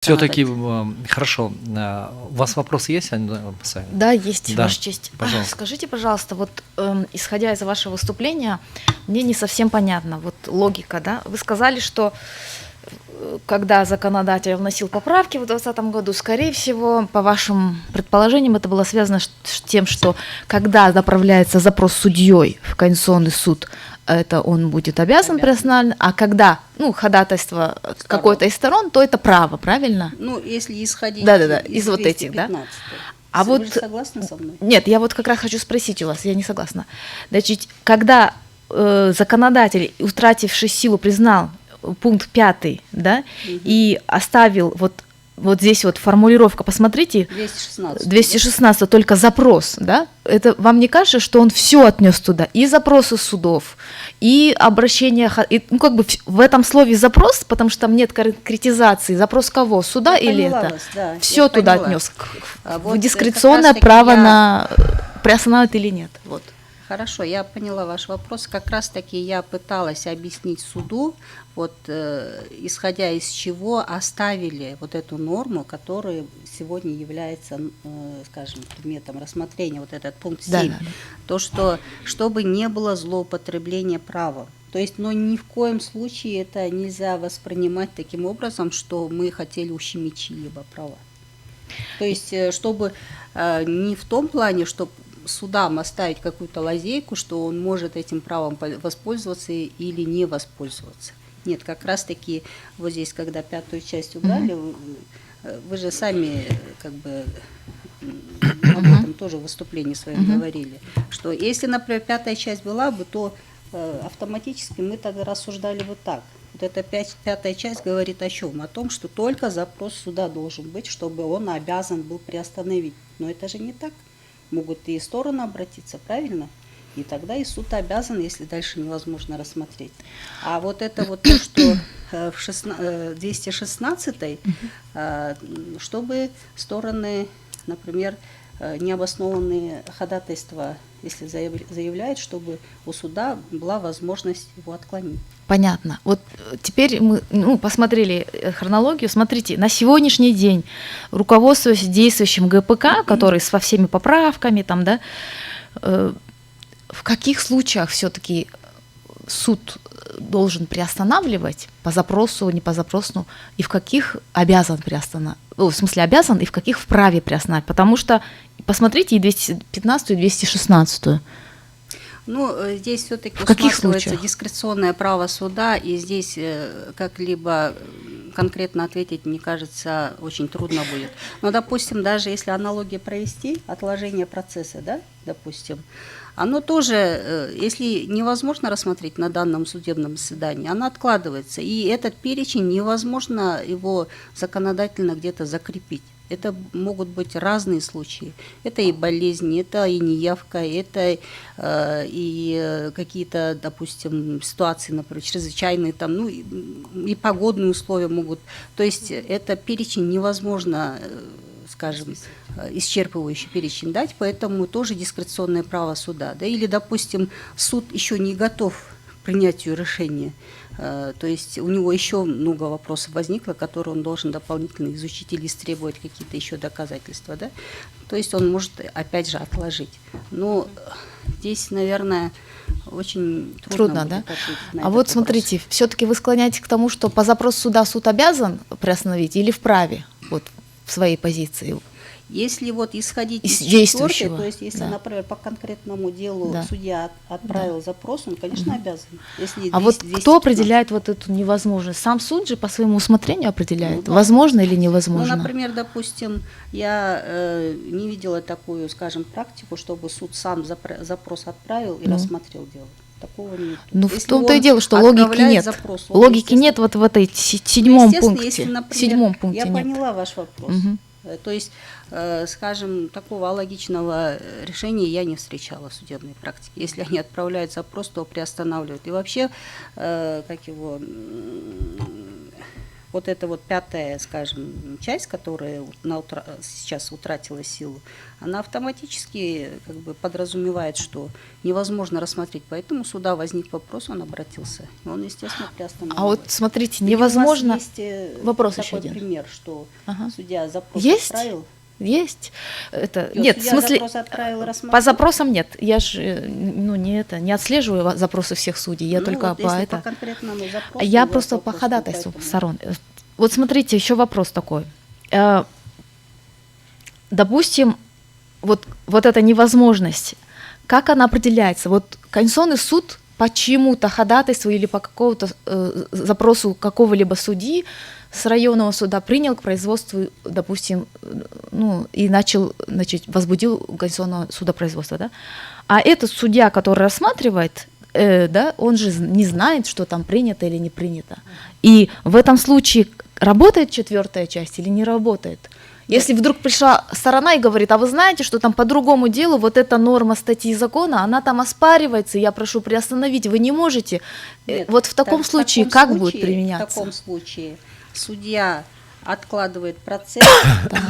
Все-таки хорошо. У вас вопросы есть, Анна Пасаевна? Да, есть, Да, Ваша честь. пожалуйста. Скажите, пожалуйста, вот исходя из вашего выступления, мне не совсем понятна вот логика, да? Вы сказали, что когда законодатель вносил поправки в 2020 году, скорее всего, по вашим предположениям, это было связано с тем, что когда направляется запрос судьей в Конституционный суд, это он будет обязан приостанавливать, а когда ходатайство какой-то из сторон, то это право, правильно? Ну, если исходить из вот этих, да? А вы же согласны со мной? Нет, я вот как раз хочу спросить у вас, я не согласна. Значит, когда законодатель, утративший силу, признал пункт 5, да, и оставил вот здесь вот формулировка, посмотрите, 216 только запрос, да, это вам не кажется, что он все отнес туда, и запросы судов, и обращение, и, в этом слове запрос, потому что там нет конкретизации, запрос кого, суда я или это, вас, да, все туда поняла. отнес, Вот дискреционное право на приостанавливать или нет, вот. Хорошо, я поняла ваш вопрос. Как раз-таки я пыталась объяснить суду, вот исходя из чего оставили вот эту норму, которая сегодня является, скажем, предметом рассмотрения, вот этот пункт 7, да. То, что чтобы не было злоупотребления правом. То есть, но ни в коем случае это нельзя воспринимать таким образом, что мы хотели ущемить чьи-либо права. То есть, чтобы не в том плане, чтобы судам оставить какую-то лазейку, что он может этим правом воспользоваться или не воспользоваться. Нет, как раз-таки вот здесь, когда 5-ю часть убрали, вы же сами об этом тоже в выступлении своем говорили, что если, например, 5-я часть была бы, то автоматически мы тогда рассуждали вот так. Вот эта 5-я часть говорит о чем? О том, что только запрос суда должен быть, чтобы он обязан был приостановить. Но это же не так. Могут и стороны обратиться, правильно? И тогда и суд обязан, если дальше невозможно рассмотреть. А вот это вот то, что в 216, чтобы стороны, например, необоснованные ходатайства, если заявляют, чтобы у суда была возможность его отклонить. Понятно. Вот теперь мы посмотрели хронологию. Смотрите, на сегодняшний день, руководствуясь действующим ГПК, который со всеми поправками, там, да, в каких случаях все-таки суд должен приостанавливать по запросу, не по запросу, и в каких обязан приостанавливать, в смысле обязан, и в каких вправе приостанавливать? Потому что, посмотрите, и 215, и 216. Ну, здесь все-таки усматривается дискреционное право суда, и здесь как-либо конкретно ответить, мне кажется, очень трудно будет. Но, допустим, даже если аналогию провести, отложение процесса, да, допустим, оно тоже, если невозможно рассмотреть на данном судебном заседании, оно откладывается, и этот перечень невозможно его законодательно где-то закрепить. Это могут быть разные случаи. Это и болезни, это и неявка, это и какие-то, допустим, ситуации, например, чрезвычайные, там, и погодные условия могут. То есть это перечень невозможно, скажем, исчерпывающий перечень дать, поэтому тоже дискреционное право суда. Да? Или, допустим, суд еще не готов к принятию решения. То есть у него еще много вопросов возникло, которые он должен дополнительно изучить или истребовать какие-то еще доказательства. Да? То есть он может, опять же, отложить. Но здесь, наверное, очень трудно да? На а вот вопрос. Смотрите, все-таки вы склоняетесь к тому, что по запросу суда суд обязан приостановить или вправе вот, в своей позиции? Если вот исходить из действующего, то есть если, например, по конкретному делу судья отправил запрос, он, конечно, обязан. Если вот кто определяет вот эту невозможность? Сам суд же по своему усмотрению определяет, возможно или невозможно? Ну, например, допустим, я не видела такую, скажем, практику, чтобы суд сам запрос отправил и рассмотрел дело. Такого нет. В том-то и дело, что логики нет. Логики нет вот в этой седьмом пункте. Если, например, седьмом пункте я нет. поняла ваш вопрос. То есть, скажем, такого логичного решения я не встречала в судебной практике. Если они отправляют запрос, то приостанавливают. И вообще, вот эта вот пятая, скажем, часть, которая сейчас утратила силу, она автоматически как бы подразумевает, что невозможно рассмотреть. Поэтому суда возник вопрос, он обратился. И он, естественно, приостанавливает. А вот смотрите, И невозможно... у нас есть Вопрос такой еще один. пример, что Ага. судья запрос Есть? отправил. Есть. Это... И Нет, в судья смысле... запрос отправил, рассмотрел. По запросам нет. Я же не отслеживаю запросы всех судей. Я Ну, только вот по если это... по конкретному запросу, Я у вас просто по вопрос, ходатайству поэтому- сторон. Вот смотрите, еще вопрос такой. Допустим, вот эта невозможность, как она определяется? Вот Конституционный суд по чьему-то ходатайству или по какому-то запросу какого-либо судьи с районного суда принял к производству, допустим, ну, и возбудил у Конституционного суда производство, да? А этот судья, который рассматривает, да, он же не знает, что там принято или не принято. И в этом случае работает 4-я часть или не работает? Если вдруг пришла сторона и говорит, а вы знаете, что там по другому делу вот эта норма статьи закона, она там оспаривается, я прошу приостановить, вы не можете. Нет, вот в таком случае как будет применяться? В таком случае судья откладывает процесс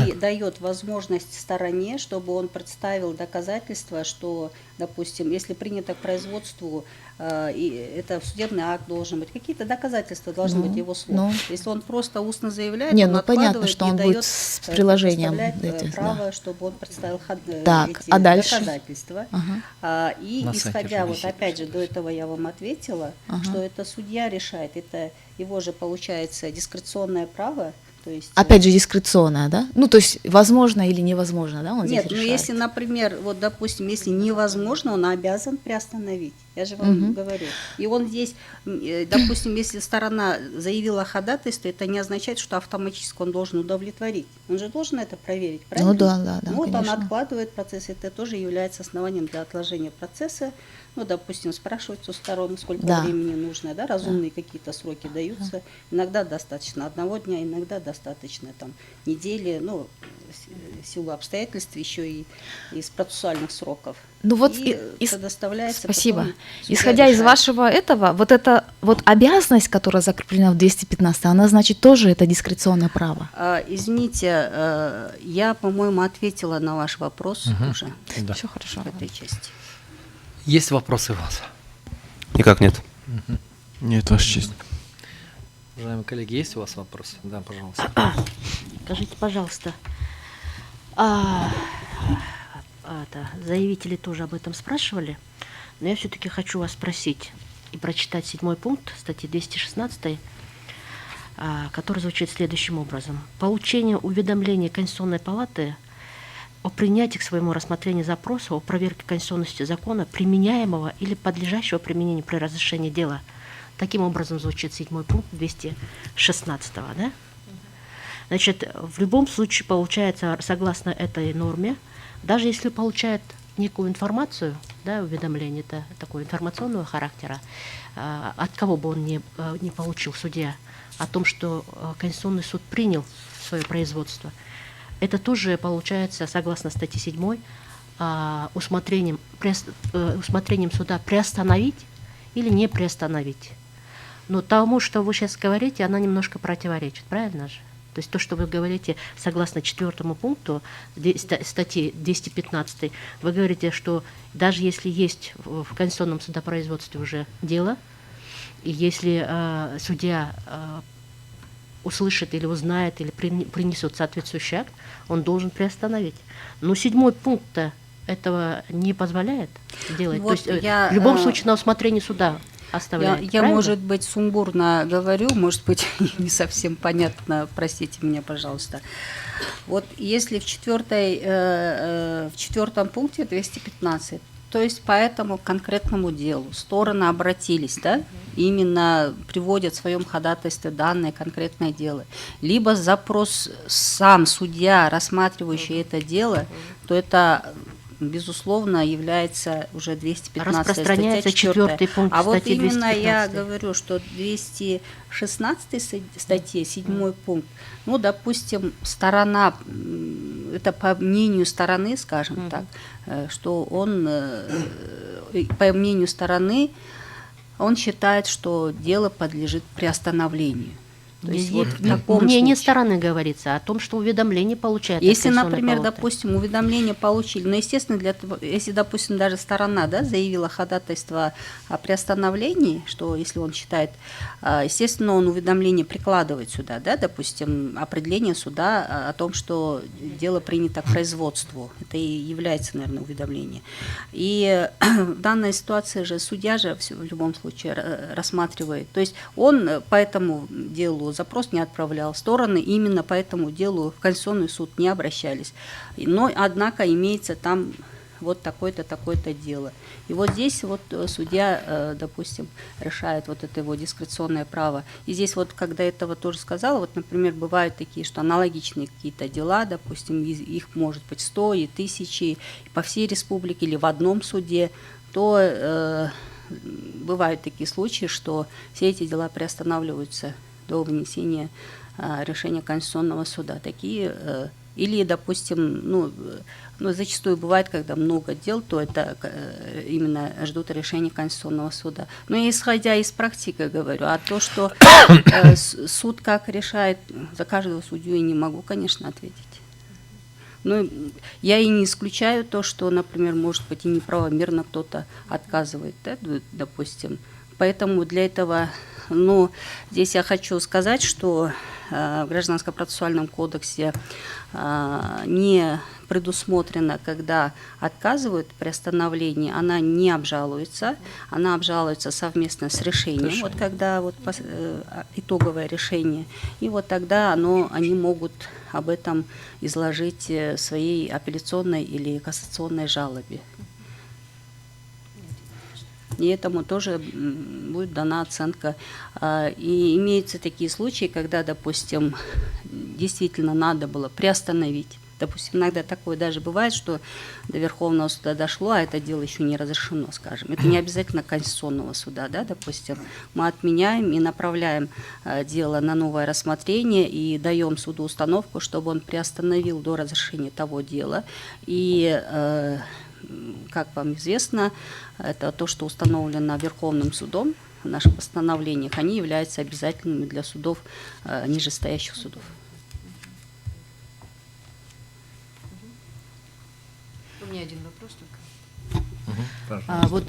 и дает возможность стороне, чтобы он представил доказательства, что, допустим, если принято к производству, и это судебный акт должен быть, какие-то доказательства должны быть его слов. Если он просто устно заявляет, Не, он откладывает понятно, что и он дает будет с приложением предоставлять право, да. чтобы он представил Так, эти а дальше? доказательства. Ага. И На сайте исходя, же вот висит опять же, всё до это. этого я вам ответила, что это судья решает, это его же получается дискреционное право. То есть, Опять же, дискреционная, да? Ну, то есть, возможно или невозможно, да, он здесь нет, ну решает? если, например, вот, допустим, если невозможно, он обязан приостановить. Я же вам говорю. И он здесь, допустим, если сторона заявила ходатайство, это не означает, что автоматически он должен удовлетворить. Он же должен это проверить, правильно? Ну да, Ну, вот конечно. он откладывает процесс, это тоже является основанием для отложения процесса. Ну, допустим, спрашивать у сторон, сколько Да. времени нужно, да, разумные какие-то сроки даются. Иногда достаточно одного дня, иногда достаточно там недели, ну, в силу обстоятельств еще и из процессуальных сроков. Ну вот и и- предоставляется. Спасибо. потом судья Исходя из решает. вашего этого, вот эта вот обязанность, которая закреплена в 215, она значит тоже это дискреционное право. Извините, я, по-моему, ответила на ваш вопрос уже Да. Все хорошо. в этой части. Есть вопросы у вас? Никак нет. Нет, Ваша честь. Уважаемые коллеги, есть у вас вопросы? Да, пожалуйста. Скажите, пожалуйста, заявители тоже об этом спрашивали, но я все-таки хочу вас спросить и прочитать 7 пункт статьи 216, который звучит следующим образом. Получение уведомления Конституционной палаты о принятии к своему рассмотрению запроса о проверке конституционности закона, применяемого или подлежащего применению при разрешении дела. Таким образом звучит 7 пункт 216, да? Значит, в любом случае получается, согласно этой норме, даже если получает некую информацию, да, уведомление это такого информационного характера, от кого бы он не получил судья, о том, что Конституционный суд принял свое производство, это тоже получается, согласно статье 7, усмотрением суда приостановить или не приостановить. Но тому, что вы сейчас говорите, она немножко противоречит, правильно же? То есть то, что вы говорите, согласно 4 пункту статьи 215, вы говорите, что даже если есть в конституционном судопроизводстве уже дело, и если судья услышит или узнает, или принесет соответствующий акт, он должен приостановить. Но 7 пункт этого не позволяет делать. Вот То есть я, в любом случае на усмотрение суда оставляет. Я, правильно? может быть, сумбурно говорю, может быть, не совсем понятно, простите меня, пожалуйста. Вот если в 4 пункте 215, то есть по этому конкретному делу стороны обратились, да, именно приводят в своем ходатайстве данное конкретное дело, либо запрос сам судья, рассматривающий это дело, то это, безусловно, является уже 215 Распространяется статья 4. 4 пункт А вот статьи именно 215. я говорю, что 216 статье 7 пункт, ну, допустим, сторона, это по мнению стороны, скажем так, что он, по мнению стороны, он считает, что дело подлежит приостановлению. То есть Везде вот в таком мнение случае. стороны говорится о том, что уведомление получает. от Если, Конституционной например, палаты. допустим, уведомление получили, но, естественно, для того, если, допустим, даже сторона, да, заявила ходатайство о приостановлении, что если он считает, естественно, он уведомление прикладывает сюда, да, допустим, определение суда о том, что дело принято к производству. Это и является, наверное, уведомление. И в данной ситуации же судья же в любом случае рассматривает. То есть он по этому делу запрос не отправлял, стороны именно по этому делу в Конституционный суд не обращались. Но, однако, имеется там вот такое-то, такое-то дело. И вот здесь вот судья, допустим, решает вот это его дискреционное право. И здесь вот, когда этого тоже сказала, вот, например, бывают такие, что аналогичные какие-то дела, допустим, их может быть 100 и 1000 по всей республике или в одном суде, то бывают такие случаи, что все эти дела приостанавливаются до вынесения решения Конституционного суда. Такие, или, допустим, ну, зачастую бывает, когда много дел, то это именно ждут решения Конституционного суда. Но исходя из практики говорю, а то, что суд как решает, за каждого судью я не могу, конечно, ответить. Но я и не исключаю то, что, например, может быть, и неправомерно кто-то отказывает, да, допустим. Поэтому для этого, ну, здесь я хочу сказать, что в Гражданском процессуальном кодексе не предусмотрено, когда отказывают в приостановлении, она не обжалуется, она обжалуется совместно с решением, вот когда вот итоговое решение, и вот тогда они могут об этом изложить в своей апелляционной или кассационной жалобе. И этому тоже будет дана оценка. И имеются такие случаи, когда, допустим, действительно надо было приостановить. Допустим, иногда такое даже бывает, что до Верховного суда дошло, а это дело еще не разрешено, скажем. Это не обязательно Конституционного суда, да, допустим. Мы отменяем и направляем дело на новое рассмотрение и даем суду установку, чтобы он приостановил до разрешения того дела. И как вам известно, это то, что установлено Верховным судом в наших постановлениях, они являются обязательными для судов, нижестоящих судов. У меня один вопрос только. Вот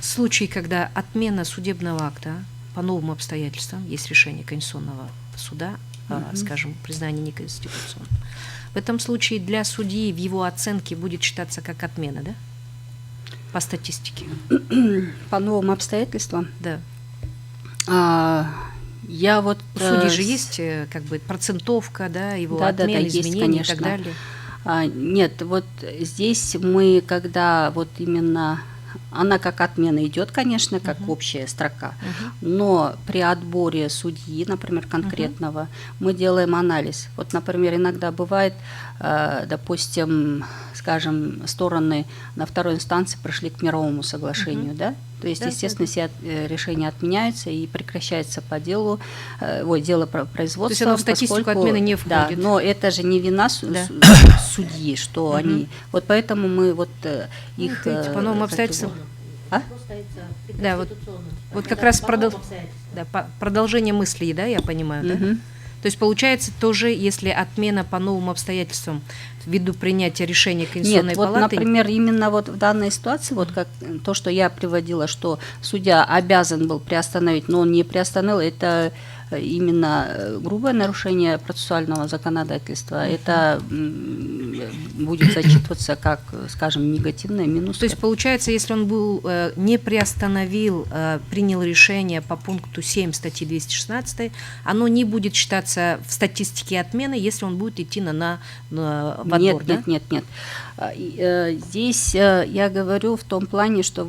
случай, когда отмена судебного акта по новым обстоятельствам, есть решение Конституционного суда, скажем, признание неконституционным. В этом случае для судьи в его оценке будет считаться как отмена, да? По статистике. По новым обстоятельствам? Да. Я вот... У судей же есть как бы процентовка, да, его отмены, изменения и так далее. Нет, вот здесь мы, когда вот именно... Она как отмена идет, конечно, как общая строка, но при отборе судьи, например, конкретного, мы делаем анализ. Вот, например, иногда бывает, допустим, скажем, стороны на второй инстанции пришли к мировому соглашению, да? То есть, естественно, все решения отменяются и прекращается по делу, дело производства. То есть оно в статистику отмены не входит. Да, но это же не вина судьи, что они... Вот поэтому мы вот их... По новым обстоятельствам. Да, вот как раз продолжение мысли, да, я понимаю, да? То есть получается тоже, если отмена по новым обстоятельствам ввиду принятия решения Конституционной палаты... Нет, вот, например, именно вот в данной ситуации, вот как то, что я приводила, что судья обязан был приостановить, но он не приостановил, это именно грубое нарушение процессуального законодательства. Это будет зачитываться как, скажем, негативное, минус. То есть получается, если он был не приостановил, принял решение по пункту 7 статьи 216, оно не будет считаться в статистике отмены, если он будет идти в отбор, да? Нет. Здесь я говорю в том плане, что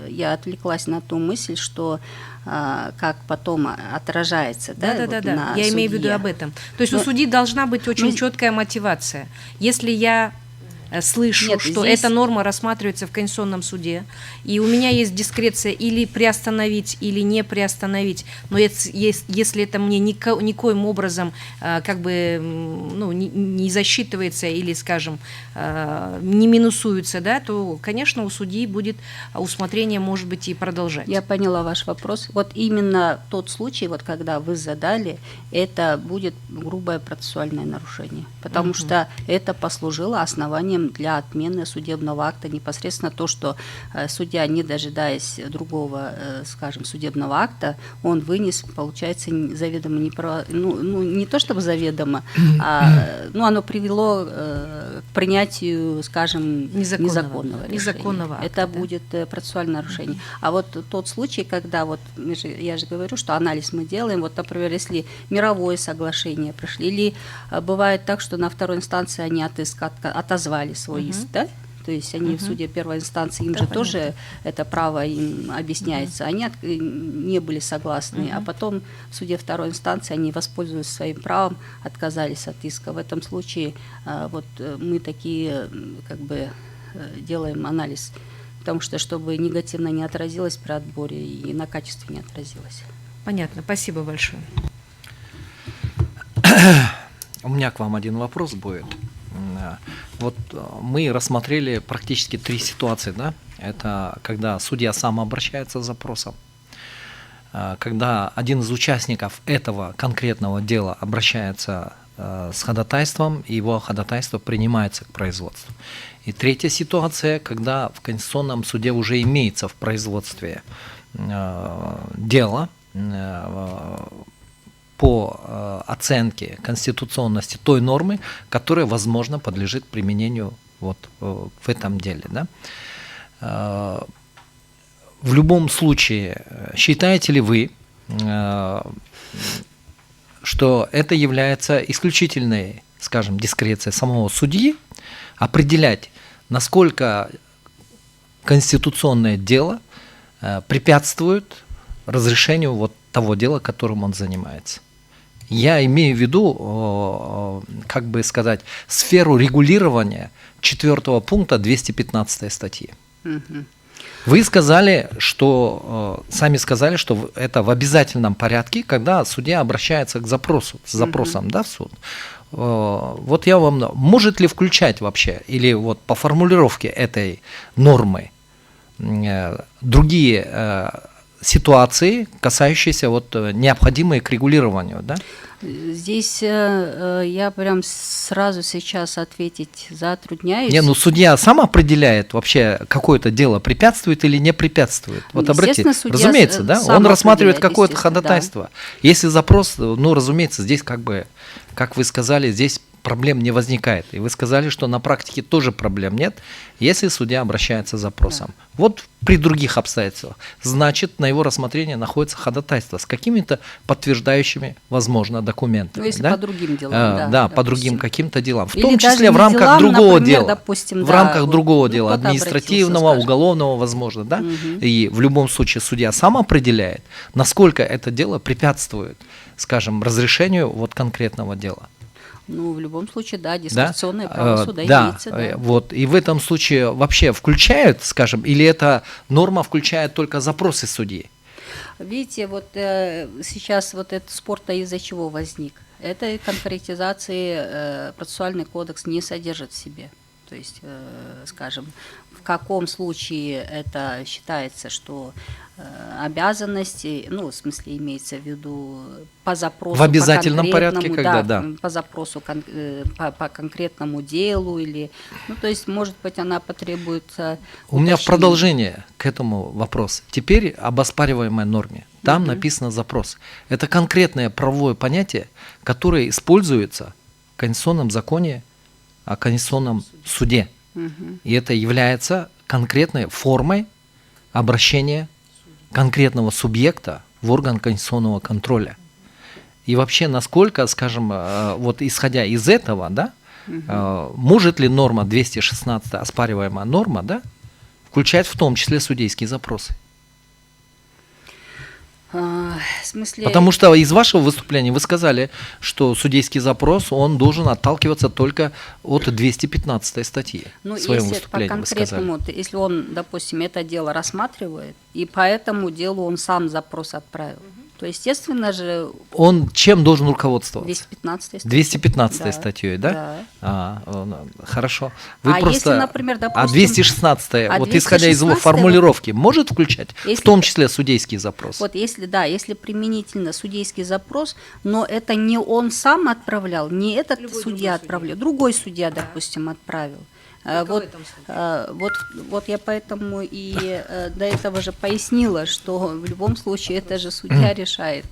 я отвлеклась на ту мысль, что как потом отражается, да? Да. Я имею в виду об этом. То есть у судьи должна быть очень четкая мотивация. Если я слышу, Нет, что здесь- эта норма рассматривается в Конституционном суде, и у меня есть дискреция или приостановить, или не приостановить, но если это мне никоим образом как бы ну, не засчитывается или, скажем, не минусуется, да, то, конечно, у судьи будет усмотрение, может быть, и продолжать. Я поняла ваш вопрос. Вот именно тот случай, вот когда вы задали, это будет грубое процессуальное нарушение, потому что это послужило основанием для отмены судебного акта непосредственно то, что судья, не дожидаясь другого, скажем, судебного акта, он вынес, получается, заведомо не то чтобы заведомо, оно привело к принятию, скажем, незаконного решения. акта, Это да. будет процессуальное нарушение. А вот тот случай, когда вот я же говорю, что анализ мы делаем, вот, например, если мировое соглашение прошли, или бывает так, что на второй инстанции они отозвали свой иск, да? То есть они в суде первой инстанции, им Да, же понятно. тоже это право им объясняется, они не были согласны, а потом в суде второй инстанции они воспользовались своим правом, отказались от иска. В этом случае вот мы такие как бы делаем анализ, потому что чтобы негативно не отразилось при отборе и на качестве не отразилось. Понятно, спасибо большое. У меня к вам один вопрос будет. Вот мы рассмотрели практически 3 ситуации, да? Это когда судья сам обращается с запросом, когда один из участников этого конкретного дела обращается с ходатайством, и его ходатайство принимается к производству. И 3-я ситуация, когда в Конституционном суде уже имеется в производстве дело по оценке конституционности той нормы, которая, возможно, подлежит применению вот в этом деле. Да? В любом случае, считаете ли вы, что это является исключительной, скажем, дискрецией самого судьи определять, насколько конституционное дело препятствует разрешению вот того дела, которым он занимается? Я имею в виду, как бы сказать, сферу регулирования 4 пункта 215 статьи. Вы сказали, что сами сказали, что это в обязательном порядке, когда судья обращается к запросу, с запросом, да, в суд. Вот я вам, может ли включать вообще, или вот по формулировке этой нормы другие ситуации, касающиеся вот необходимые к регулированию, да? Здесь я прям сразу сейчас ответить затрудняюсь. Не, ну судья сам определяет вообще, какое-то дело препятствует или не препятствует. Вот обратите, Естественно, судья разумеется, да, сам он рассматривает определяет, какое-то естественно, ходатайство. да. Если запрос, ну, разумеется, здесь как бы, как вы сказали, здесь проблем не возникает. И вы сказали, что на практике тоже проблем нет, если судья обращается с запросом. Да. Вот при других обстоятельствах, значит, на его рассмотрение находится ходатайство с какими-то подтверждающими, возможно, документами. Ну, если да? по другим делам, да, по другим каким-то делам. В Или том даже числе не в рамках делам, другого например, дела. допустим, В да, рамках вот, другого ну, дела, кто-то административного, обратился, скажем. уголовного, возможно, да? И в любом случае судья сам определяет, насколько это дело препятствует, скажем, разрешению вот конкретного дела. Ну, в любом случае, да, дискреционное право суда да, имеется. Да. Вот, и в этом случае вообще включают, скажем, или эта норма включает только запросы судьи? Видите, вот сейчас вот этот спор-то из-за чего возник? Этой конкретизации процессуальный кодекс не содержит в себе. То есть, скажем, в каком случае это считается, что обязанности, ну, в смысле, имеется в виду по запросу, в обязательном порядке, когда, да. по запросу, по конкретному делу, или, ну, то есть, может быть, она потребуется. У меня в продолжение к этому вопрос. Теперь об оспариваемой норме. Там написано запрос. Это конкретное правовое понятие, которое используется в Конституционном законе о Конституционном суде. И это является конкретной формой обращения конкретного субъекта в орган конституционного контроля. И вообще, насколько, скажем, вот исходя из этого, да, может ли норма 216, оспариваемая норма, да, включать в том числе судейские запросы? В смысле... Потому что из вашего выступления вы сказали, что судейский запрос, он должен отталкиваться только от 215 статьи. Ну, в своем если выступлении по вы сказали. конкретному, если он, допустим, это дело рассматривает, и по этому делу он сам запрос отправил, то, естественно же... Он чем должен руководствоваться? 215 статьей. 215 Да. статьей, да? Да. Хорошо. Если, например, допустим... 216 вот исходя из его 216 формулировки, может включать в Если- том числе судейский запрос? Вот если, да, если применительно судейский запрос, но это не он сам отправлял, не этот Любой судья другой отправлял, другой судья, допустим, отправил. Каковы Вот, там случаи? вот я поэтому и до этого же пояснила, что в любом случае это же судья решает.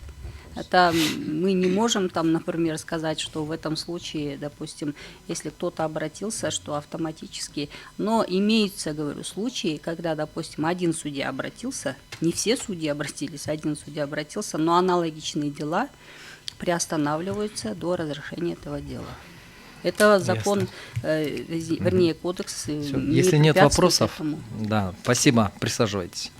Это мы не можем там, например, сказать, что в этом случае, допустим, если кто-то обратился, что автоматически, но имеются, говорю, случаи, когда, допустим, один судья обратился, не все судьи обратились, один судья обратился, но аналогичные дела приостанавливаются до разрешения этого дела. Это закон, вернее, кодекс. Всё. не Если нет препятствует вопросов, этому. да, спасибо, присаживайтесь.